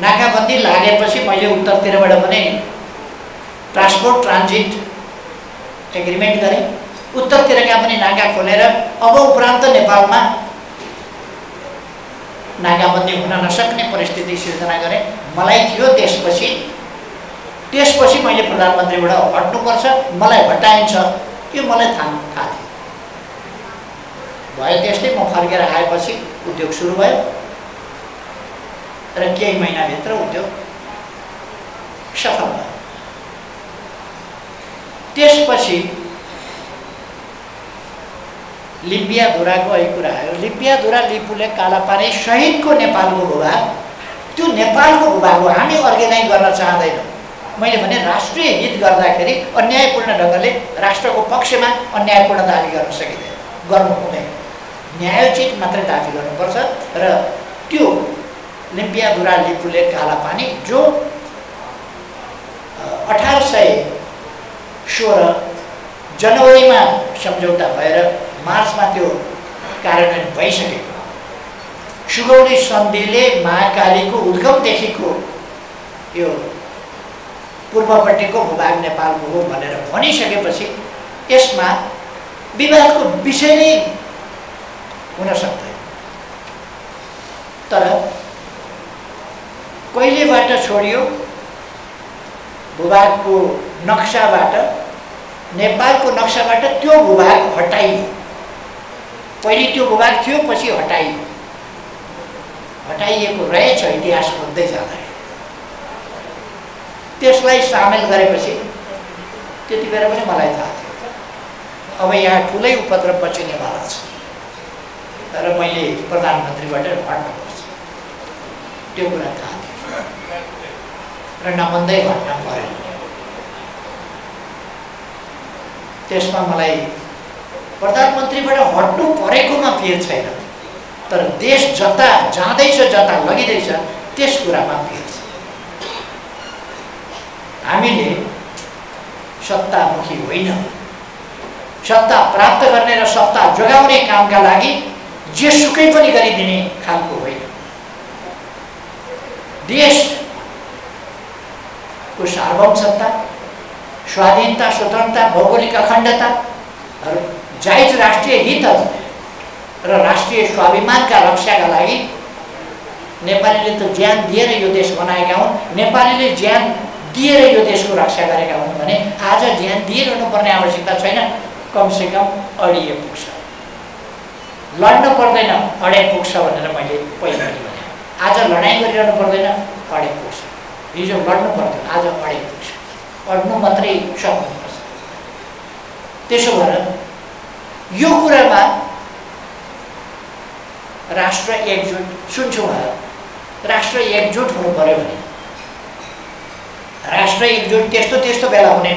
नाकाबन्दी लागेपछि मैले उत्तरतिरबाट पनि ट्रान्सपोर्ट ट्रान्जिट एग्रिमेन्ट गरेँ। उत्तरतिरका पनि नाका खोलेर अब उपरान्त नेपालमा नाकाबन्दी हुन नसक्ने परिस्थिति सिर्जना गरेँ। मलाई थियो त्यसपछि मैले प्रधानमन्त्रीबाट हट्नुपर्छ, मलाई हटाइन्छ, यो मलाई थाहा थियो। भयो त्यस्तै म फर्केर आएपछि उद्योग सुरु भयो र केही महिनाभित्र उद्योग सफल भयो। त्यसपछि लिम्बियाधुराको अहिले कुरा आयो। लिम्बियाधुरा लिपुले कालापानी सहितको नेपालको भूभाग, त्यो नेपालको भूभाग हो, हामी अर्गेनाइज गर्न चाहँदैनौँ। मैले भने राष्ट्रिय हित गर्दाखेरि अन्यायपूर्ण ढङ्गले राष्ट्रको पक्षमा अन्यायपूर्ण दाबी गर्न सकिँदैन, गर्नु हुँदैन। न्यायोचित मात्रै दाबी गर्नुपर्छ। र त्यो लिम्बियाधुरा लिपुले कालापानी जो 1816 जनवरीमा सम्झौता भएर मार्चमा त्यो कार्यान्वयन भइसकेको सुगौली सन्धिले महाकालीको उद्गमदेखिको यो पूर्वपट्टिको भूभाग नेपालको हो भनेर भनिसकेपछि यसमा विवादको विषय नै हुन सक्दैन। तर कहिलेबाट छोडियो भूभागको नक्साबाट, नेपालको नक्साबाट त्यो भूभाग हटाइयो। पहिले त्यो भूभाग थियो, पछि हटाइयो। हटाइएको रहेछ इतिहास खोज्दै जाँदा। त्यसलाई सामेल गरेपछि त्यति बेला पनि मलाई थाहा थियो अब यहाँ ठुलै उपद्रव बचिनेवाला छ, तर मैले प्रधानमन्त्रीबाट हट्नुपर्छ त्यो कुरा थाहा थियो र नमन्दै हट्न पर्यो। त्यसमा मलाई प्रधानमन्त्रीबाट हट्नु परेकोमा पिर छैन, तर देश जता जाँदैछ, जता लगिँदैछ त्यस कुरामा पिर छ। हामीले सत्तामुखी होइन, सत्ता प्राप्त गर्ने र सत्ता जोगाउने कामका लागि जेसुकै पनि गरिदिने खालको होइन। देशको सार्वभौमसत्ता, स्वाधीनता, स्वतन्त्रता, भौगोलिक अखण्डता र जायज राष्ट्रिय हित र राष्ट्रिय स्वाभिमानका रक्षाका लागि नेपालीले त ज्यान दिएर यो देश बनाएका हुन्, नेपालीले ज्यान दिएर यो देशको रक्षा गरेका हुन् भने आज ज्यान दिइरहनुपर्ने आवश्यकता छैन, कमसेकम अडिए पुग्छ। लड्न पर्दैन, अडे पुग्छ भनेर मैले पहिले पनि भने। आज लडाइँ गरिरहनु पर्दैन, अडे पुग्छ। हिजो लड्नु पर्थ्यो, आज अडे पुग्छ। अड्नु मात्रै सक्नुपर्छ। त्यसो भएर यो कुरामा राष्ट्र एकजुट सुन्छौँ, राष्ट्र एकजुट हुनु पर्यो भने राष्ट्र एकजुट त्यस्तो बेला हुने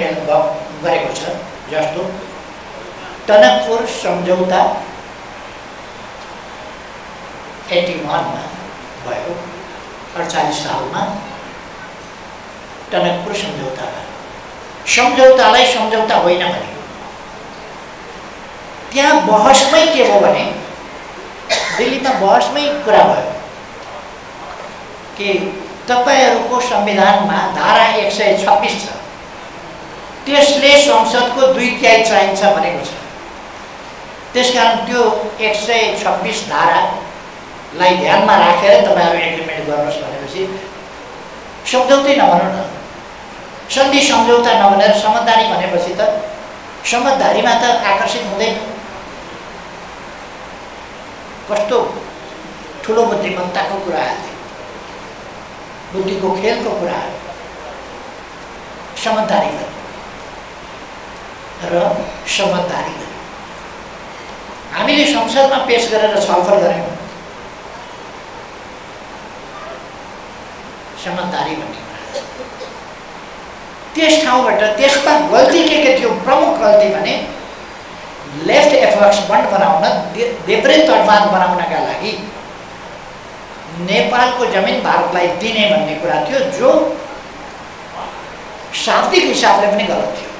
गरेको छ जस्तो टनकपुर सम्झौता 81 मा भयो, 48 सालमा टनकपुर सम्झौता भयो। सम्झौतालाई सम्झौता होइन भने त्यहाँ बहसमै के हो भने दिल्लीमा बहसमै कुरा भयो कि तपाईहरुको संविधानमा धारा 126 छ, त्यसले संसदको 2/3 चाहिन्छ भनेको छ। त्यसकारण त्यो 126 धारालाई ध्यानमा राखेर तपाईहरु एग्रिमेन्ट गर्नुहोस् भनेपछि सम्झौतै नभनौँ न, सन्धि सम्झौता नभनेर समझदारी भनेपछि त समझदारीमा त आकर्षित हुँदैन। कस्तो ठुलो बुद्धिमत्ताको कुरा आयो, बुद्धिको खेलको कुरा आयो। समझदारी र समझदारी हामीले संसदमा पेश गरेर छलफल गर्यौं। समझदारी भन्ने कुरा त्यस ठाउँबाट त्यसमा गल्ती के थियो, प्रमुख गल्ती भने लेफ्ट एफर्ट्स बन्द बनाउन, देब्रे तटबाध बनाउनका लागि नेपालको जमिन भारतलाई दिने भन्ने कुरा थियो, जो शाब्दिक हिसाबले पनि गलत थियो।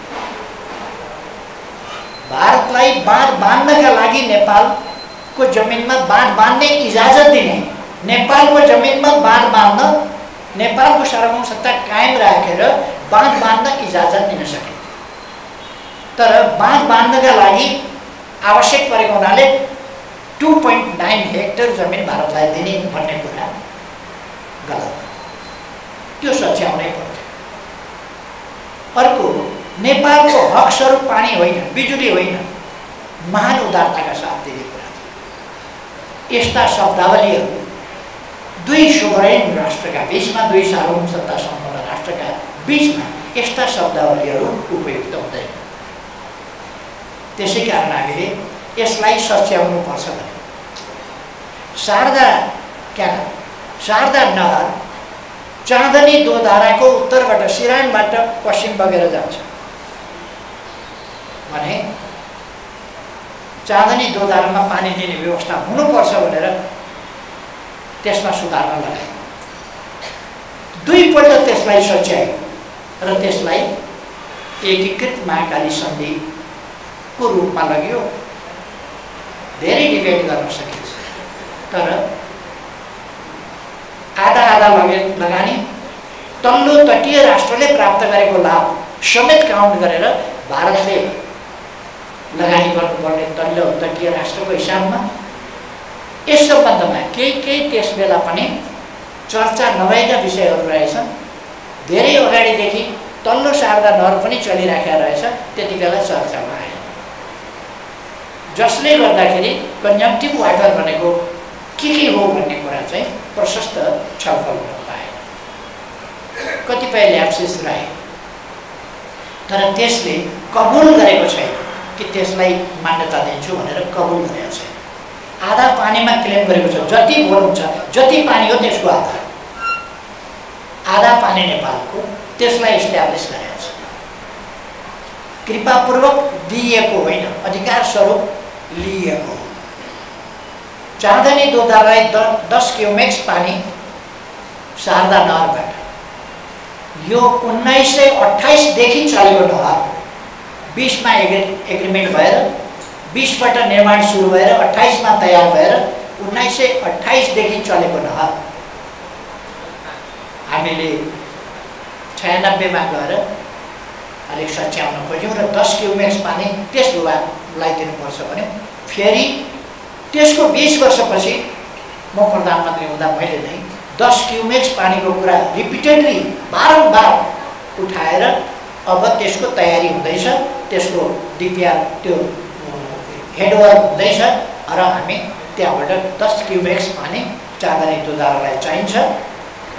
भारतलाई बाँध बाँध्नका लागि नेपालको जमिनमा बाँध बाँध्ने इजाजत दिने, नेपालको जमिनमा बाँध बाँध्न, नेपालको सार्वभौमसत्ता कायम राखेर बाँध बाँध्न इजाजत दिन सके। तर बाँध बाँध्नका लागि आवश्यक परेको हुनाले 2.9 हेक्टर जमिन भारतलाई दिने भन्ने कुरा गलत, त्यो सच्याउनै पर्छ। अर्को, नेपालको हक स्वरूप पानी होइन, बिजुली होइन, महान उदारताका साथ दिने कुरा थियो। यस्ता शब्दावलीहरू दुई सोभरेन राष्ट्रका बीचमा, दुई सार्वभौमसत्ता सम्पन्न राष्ट्रका बीचमा यस्ता शब्दावलीहरू उपयुक्त हुँदैन। त्यसै कारण हामीले यसलाई सच्याउनु पर्छ भने शारदा नहर चाँदनी दोधाराको उत्तरबाट, सिरानबाट पश्चिम बगेर जान्छ भने चाँदनी दोधारामा पानी दिने व्यवस्था हुनुपर्छ भनेर त्यसमा सुधार्न लगायो। दुईपल्ट त्यसलाई सच्यायो र त्यसलाई एकीकृत महाकाली सन्धिको रूपमा लग्यो धेरै डिबेट गर्न सकिन्छ, तर आधा आधा लगानी तल्लो तटीय राष्ट्रले प्राप्त गरेको लाभ समेत काउन्ट गरेर भारतले लगानी गर्नुपर्ने तल्लो तटीय राष्ट्रको हिसाबमा यस सम्बन्धमा केही त्यस बेला पनि चर्चा नभएका विषयहरू रहेछन्। धेरै अगाडिदेखि तल्लो शारदा नहर पनि चलिराखेको रहेछ, त्यति बेला चर्चामा आयो, जसले गर्दाखेरि कन्जम्प्टिभ वाटर भनेको के हो भन्ने कुरा चाहिँ प्रशस्त छलफल हुन पाएन। कतिपय ल्याप्सेस रहे, तर त्यसले कबुल गरेको छैन कि त्यसलाई मान्यता दिन्छु भनेर कबुल गरेको छैन। आधा पानीमा क्लेम गरेको छ, जति बोल्नुहुन्छ जति पानी हो त्यसको आधा पानी नेपालको, त्यसलाई इस्ट्याब्लिस गरेको छ। कृपापूर्वक दिइएको होइन, अधिकार स्वरूप लिइएको। चाँदनी दोधालाई 10 क्युमेक्स पानी शारदा नहरबाट, यो 1928 देखि चलेको नहर, 20 मा एग्रिमेन्ट भएर 20 बाट निर्माण सुरु भएर 28 मा तयार भएर 1928 देखि चलेको नहर हामीले 96 मा गएर अलिक सच्याउन खोज्यौँ र 10 क्युमेक्स पानी त्यस विभागलाई दिनुपर्छ भन्यो। फेरि त्यसको 20 वर्षपछि म प्रधानमन्त्री हुँदा मैले नै 10 क्युमेक्स पानीको कुरा रिपिटेडली बारम्बार उठाएर अब त्यसको तयारी हुँदैछ, त्यसको डिपिआर त्यो हेडवर्क हुँदैछ र हामी त्यहाँबाट 10 क्युमेक्स पानी चाँदनी दोधारालाई चाहिन्छ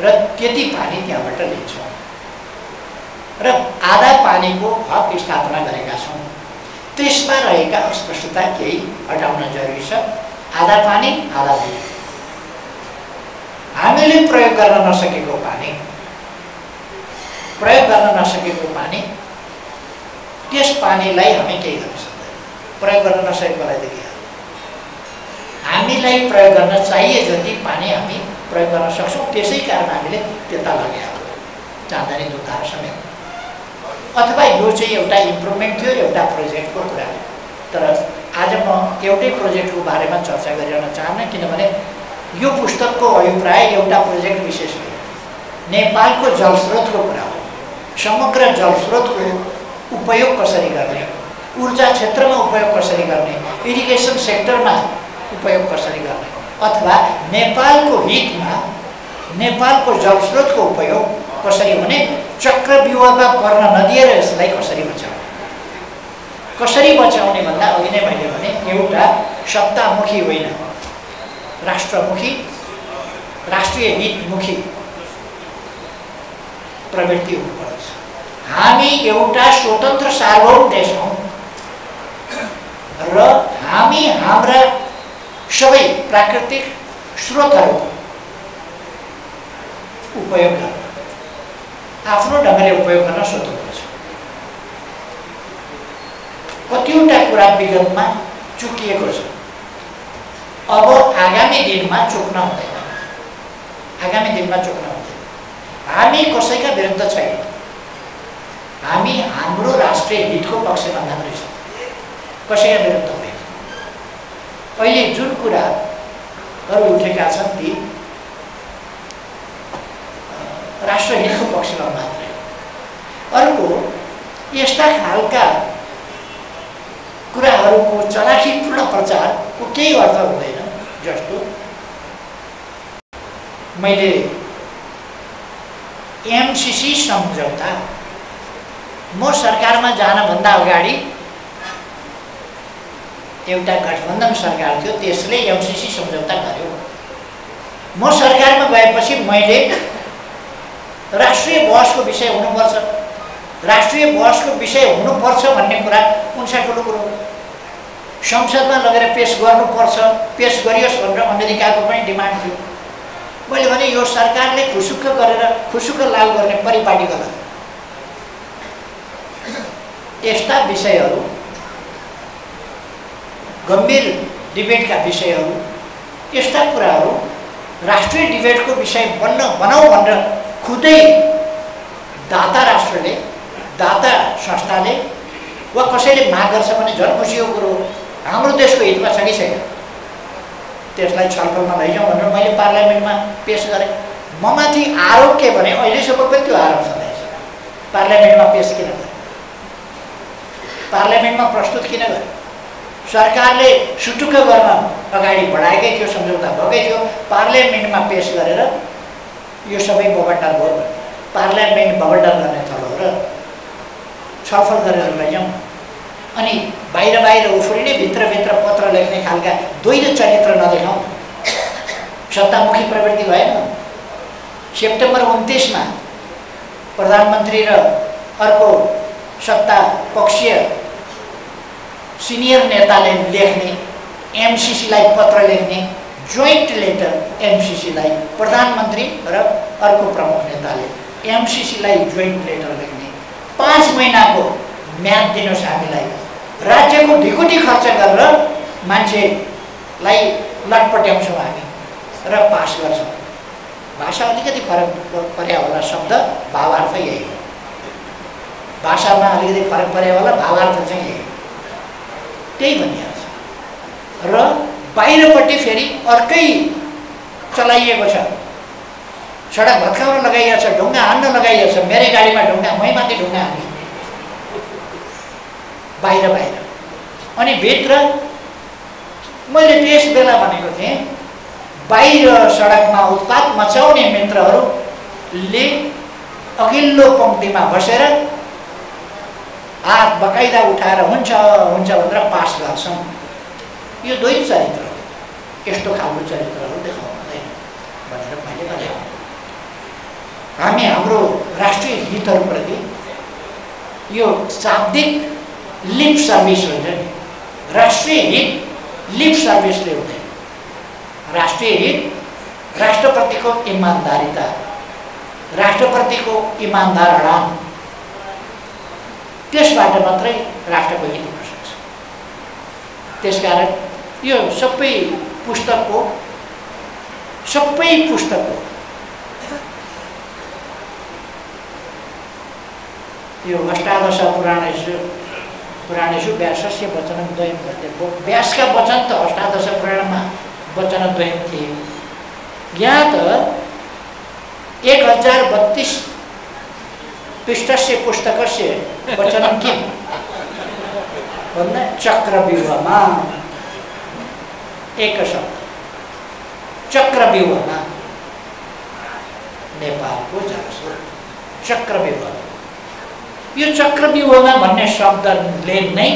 र त्यति पानी त्यहाँबाट लिन्छौँ र आधा पानीको हक स्थापना गरेका छौँ। त्यसमा रहेका अस्पष्टता केही हटाउन जरुरी छ। आधा पानी आधा दुध, हामीले प्रयोग गर्न नसकेको पानी, त्यस पानीलाई हामी केही गर्न सक्दैनौँ। प्रयोग गर्न नसकेकोलाई देखिहाल्यो। हामीलाई प्रयोग गर्न चाहिए जति पानी हामी प्रयोग गर्न सक्छौँ, त्यसै कारण हामीले त्यता लाग्यो चाँदनी दोधारा समेत। अथवा यो चाहिँ एउटा इम्प्रुभमेन्ट थियो, एउटा प्रोजेक्टको कुरा हो। तर आज म एउटै प्रोजेक्टको बारेमा चर्चा गरिरहन चाहन्न, किनभने यो पुस्तकको अभिप्राय एउटा प्रोजेक्ट विशेष होइन, नेपालको जलस्रोतको कुरा हो। समग्र जलस्रोतको उपयोग कसरी गर्ने, ऊर्जा क्षेत्रमा उपयोग कसरी गर्ने, इरिगेसन सेक्टरमा उपयोग कसरी गर्ने, अथवा नेपालको हितमा नेपालको जलस्रोतको उपयोग कसरी हुने, चक्रव्यूहमा पर्न नदिएर यसलाई कसरी बचाउने भन्दा अघि नै मैले भने एउटा सत्तामुखी होइन, राष्ट्रमुखी, राष्ट्रिय हितमुखी प्रवृत्ति हुनुपर्छ। हामी एउटा स्वतन्त्र सार्वभौम देश हौँ र हामी हाम्रा सबै प्राकृतिक स्रोतहरूको उपयोग गर्न, आफ्नो ढङ्गले उपयोग गर्न स्वतन्त्र छ। कतिवटा कुरा विगतमा चुकिएको छ, अब आगामी दिनमा चुक्न हुँदैन। हामी कसैका विरुद्ध छैन, हामी हाम्रो राष्ट्रिय हितको पक्षमा मात्रै छौँ, कसैका विरुद्ध होइन। अहिले जुन कुराहरू उठेका छन् ती राष्ट्रहितको पक्षमा मात्रै। अर्को यस्ता खालका कुराहरूको चलाखीपूर्ण प्रचारको केही अर्थ हुँदैन। जस्तो मैले एमसीसी सम्झौता, म सरकारमा जानभन्दा अगाडि एउटा गठबन्धन सरकार थियो, त्यसले एमसीसी सम्झौता गर्यो। म सरकारमा गएपछि मैले राष्ट्रिय बहसको विषय हुनुपर्छ, भन्ने कुरा उनसा ठुलो कुरो, संसदमा लगेर पेश गर्नुपर्छ, पेश गरियोस् भनेर अमेरिकाको पनि डिमान्ड थियो। मैले भने यो सरकारले खुसुक्क लागू गर्ने परिपाटी गलत। यस्ता विषयहरू, गम्भीर डिबेटका विषयहरू, यस्ता कुराहरू राष्ट्रिय डिबेटको विषय बनाऊ भनेर खुदै दाता राष्ट्रले, दाता संस्थाले वा कसैले माग गर्छ भने झन् खुसीको कुरो। हाम्रो देशको हितमा छ कि छैन त्यसलाई छलफलमा लैजाउँ भनेर मैले पार्लियामेन्टमा पेस गरेँ। ममाथि आरोप के भने अहिलेसम्म पनि त्यो आरोप छँदैछ। पार्लियामेन्टमा पेस किन गरेँ, पार्लियामेन्टमा प्रस्तुत किन गरेँ? सरकारले सुटुक्क गर्न अगाडि बढाएकै थियो, सम्झौता भएकै थियो। पार्लियामेन्टमा पेस गरेर यो सबै बगड्डा भयो, पार्लियामेन्ट बगड्डा गर्ने थलो हो र छलफल गरेर लैजाउँ। अनि बाहिर बाहिर उफ्रिने भित्रभित्र पत्र लेख्ने खालका द्वैध चरित्र नदेखाउँ। सत्तामुखी प्रवृत्ति भएन। सेप्टेम्बर 29मा प्रधानमन्त्री र अर्को सत्ता पक्षीय सिनियर नेताले लेख्ने, एमसिसीलाई पत्र लेख्ने, जोइन्ट लेटर एमसिसीलाई, प्रधानमन्त्री र अर्को प्रमुख नेताले एमसिसीलाई जोइन्ट लेटर लेख्ने, 5 महिनाको म्याद दिनुहोस् हामीलाई, राज्यको ढिकुटी खर्च गरेर मान्छेलाई लटपट्याउँछौँ हामी र पास गर्छौँ। भाषा अलिकति फरक पर्या होला, शब्द भावार्थ यही हो। भाषामा अलिकति फरक पर्या होला, भावार्थ चाहिँ यही हो। त्यही भनिहाल्छ। र बाहिरपट्टि फेरि अर्कै चलाइएको छ। सडक भत्काउन लगाइएको छ, ढुङ्गा हान्न लगाइएको छ। मेरै गाडीमा ढुङ्गा, मै माथि ढुङ्गा हाने बाहिर बाहिर। अनि भित्र मैले त्यस बेला भनेको थिएँ, बाहिर सडकमा उत्पात मचाउने मित्रहरूले अघिल्लो पङ्क्तिमा बसेर हात बकाइदा उठाएर हुन्छ हुन्छ भनेर पास गर्छौँ। यो द्वैत चरित्र हो। यस्तो खालको चरित्रहरू देखाउनु हुँदैन भनेर मैले भने। हामी हाम्रो राष्ट्रिय हितहरूप्रति यो शाब्दिक लिप सर्भिस हुन्छ नि, राष्ट्रिय हित लिप सर्भिसले हुँदैन। राष्ट्रिय हित राष्ट्रप्रतिको इमान्दारिता, राष्ट्रप्रतिको इमान्दार अडान, त्यसबाट मात्रै राष्ट्रको हित हुन सक्छ। त्यसकारण यो सबै पुस्तकको यो अष्टादश पुराणेषु व्यासस्य वचनद्वयं वर्तते। व्यासका वचन त अष्टादश पुराणमा वचनद्वयं थिए। यहाँ त 1032 पृष्ठस्य पुस्तकस्य वचनं किम् भन्दा चक्रव्यूहमा एक शब्द, चक्रव्यूहमा नेपालको जलस्रोत चक्रव्यूह। यो चक्रव्यूहमा भन्ने शब्दले नै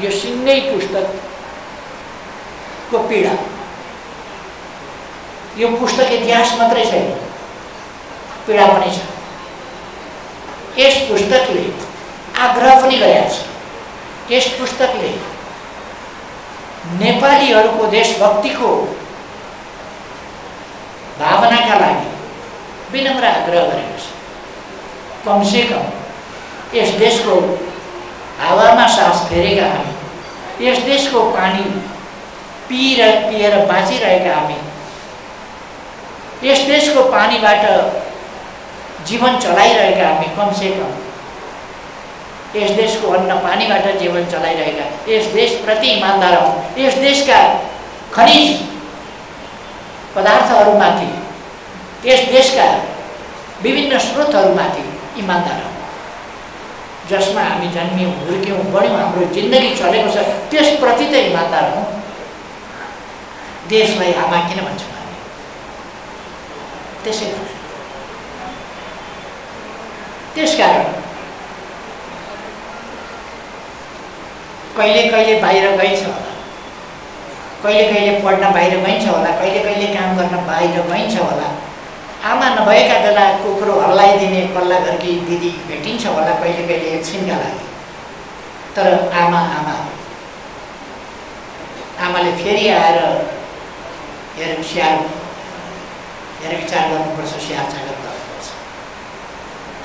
यो सिङ्गै पुस्तकको पीडा, यो पुस्तक इतिहास मात्रै छैन, पीडा पनि छ। यस पुस्तकले आग्रह पनि गरेको छ। यस पुस्तकले नेपालीहरूको देशभक्तिको भावनाका लागि विनम्र आग्रह गरेको छ। कमसेकम यस देशको हावामा सास फेरेका हामी, यस देशको पानी पिएर बाँचिरहेका हामी, यस देशको पानीबाट जीवन चलाइरहेका हामी, कमसेकम यस देशको अन्न पानीबाट जीवन चलाइरहेका, यस देशप्रति इमान्दार हौँ। यस देशका खनिज पदार्थहरूमाथि, यस देशका विभिन्न स्रोतहरूमाथि इमान्दार हौँ। जसमा हामी जन्म्यौँ, हुर्क्यौँ, बढ्यौँ, हाम्रो जिन्दगी चलेको छ, त्यसप्रति त इमान्दार हौँ। देशलाई आमा किन भन्छौँ हामी? त्यसै कारण। त्यसकारण कहिले कहिले बाहिर गइन्छ होला, कहिले कहिले पढ्न बाहिर गइन्छ होला, कहिले कहिले काम गर्न बाहिर गइन्छ होला। आमा नभएका बेला कुकुरो हल्लाइदिने पल्ला घरकी दिदी भेटिन्छ होला कहिले कहिले एकछिनका लागि। तर आमाले फेरि आएर हेरविचार गर्नुपर्छ, स्याहारचाह गर्नुपर्छ।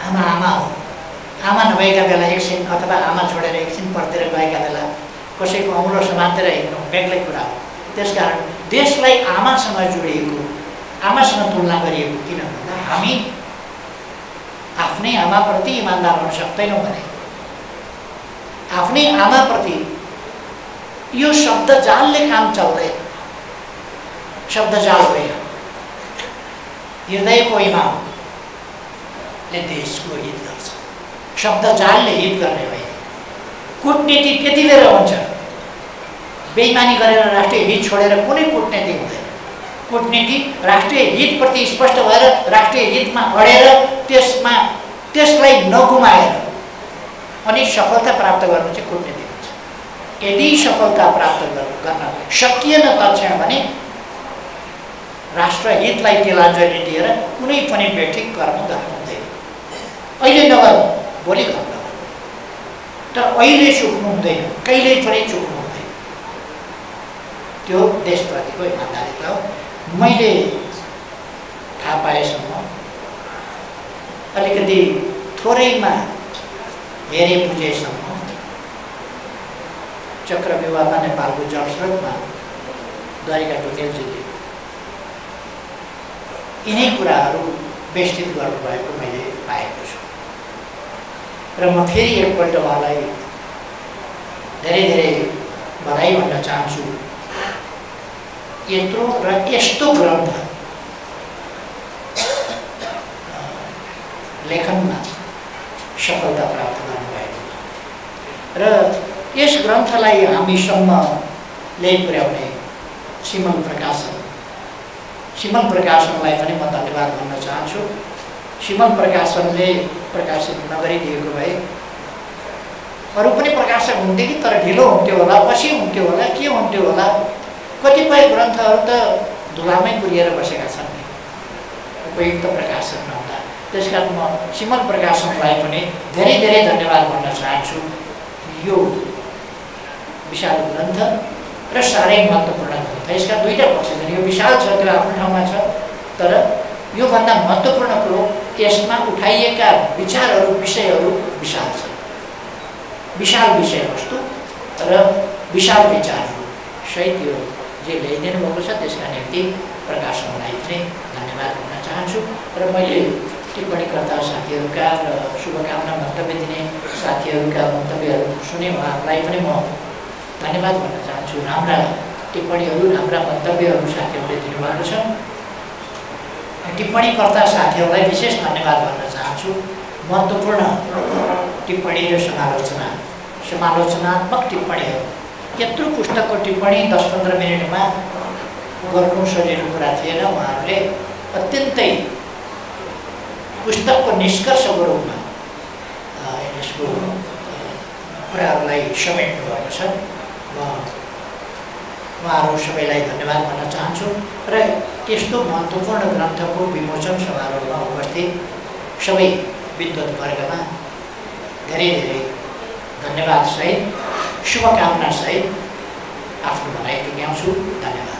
आमा हो। आमा नभएका बेला एकछिन अथवा आमा छोडेर एकछिन परतिर गएका बेला कसैको औँलो समातेर हिँड्नु बेग्लै कुरा हो। त्यसकारण देशलाई आमासँग जोडिएको, आमासँग तुलना गरिएको किन भन्दा हामी आफ्नै आमाप्रति इमान्दार हुन सक्दैनौँ भने, आफ्नै आमाप्रति यो शब्द जालले काम चल्दैन, शब्द जाल होइन। हृदयको इमामले देशको हित गर्छ, शब्द जालले हित गर्ने होइन। कूटनीति त्यति बेर हुन्छ बेइमानी गरेर राष्ट्रिय हित छोडेर कुनै कूटनीति हुँदैन। कूटनीति राष्ट्रिय हितप्रति स्पष्ट भएर राष्ट्रिय हितमा अडेर त्यसलाई नगुमाएर अनि सफलता प्राप्त गर्नु चाहिँ कूटनीति हुन्छ। यदि सफलता प्राप्त गर्न सकिएन तक्षण भने राष्ट्र हितलाई तिलाञ्जली दिएर कुनै पनि व्यक्ति कर्म गर्नु हुँदैन। अहिले नगर भोलि गर्नु, तर अहिले चुक्नु हुँदैन, कहिल्यै पनि चुक्नु हुँदैन। त्यो देशप्रतिको इमान्दारिता हो। मैले थाहा पाएसम्म अलिकति थोरैमा हेरे बुझेसम्म चक्रव्यूहमा नेपालको जलस्रोतमा द्वारिका ढुकेलजीले यिनै कुराहरू विस्तृत गर्नुभएको मैले पाएको छु। र म फेरि एकपल्ट उहाँलाई धेरै धेरै बधाई भन्न चाहन्छु। यत्रो र यस्तो ग्रन्थ लेखनमा सफलता प्राप्त गर्नुभएको र यस ग्रन्थलाई हामीसम्म ल्याइ पुर्याउने सिमल प्रकाशनलाई पनि म धन्यवाद भन्न चाहन्छु। सिमल प्रकाशनले प्रकाशित नगरिदिएको भए अरू पनि प्रकाशक हुन्थे कि, तर ढिलो हुन्थ्यो होला, पछि हुन्थ्यो होला, के हुन्थ्यो होला। कतिपय ग्रन्थहरू त धुलामै पुरिएर बसेका छन् उपयुक्त प्रकाशक नहुँदा। त्यसकारण म सिमल प्रकाशनलाई पनि धेरै धेरै धन्यवाद भन्न चाहन्छु। यो विशाल ग्रन्थ र साह्रै महत्त्वपूर्ण ग्रन्थ। यसका दुईटा पक्ष छन्। यो विशाल छ, त्यो आफ्नो ठाउँमा छ, तर योभन्दा महत्त्वपूर्ण कुरो त्यसमा उठाइएका विचारहरू, विषयहरू विशाल छन्। विशाल विषयवस्तु र विशाल विचारहरू सहित यो जे ल्याइदिनु भएको छ त्यसका निम्ति प्रकाशनलाई पनि धन्यवाद भन्न चाहन्छु। र मैले टिप्पणीकर्ता साथीहरूका र शुभकामना मन्तव्य दिने साथीहरूका मन्तव्यहरू सुने उहाँहरूलाई पनि म धन्यवाद भन्न चाहन्छु। राम्रा टिप्पणीहरू, राम्रा मन्तव्यहरू साथीहरूले दिनुभएको छ। टिप्पणीकर्ता साथीहरूलाई विशेष धन्यवाद भन्न चाहन्छु। महत्त्वपूर्ण टिप्पणी र समालोचनात्मक टिप्पणीहरू, यत्रो पुस्तकको टिप्पणी 10-15 मिनटमा गर्नु सजिलो कुरा थिएन। उहाँहरूले अत्यन्तै पुस्तकको निष्कर्षको रूपमा यसको कुराहरूलाई समेट्नु भएको छ। म उहाँहरू सबैलाई धन्यवाद भन्न चाहन्छु। र त्यस्तो महत्त्वपूर्ण ग्रन्थको विमोचन समारोहमा उपस्थित सबै विद्वत वर्गमा धेरै धेरै धन्यवाद सहित शुभकामना सहित आफ्नो भनाइ टुङ्ग्याउँछु। धन्यवाद।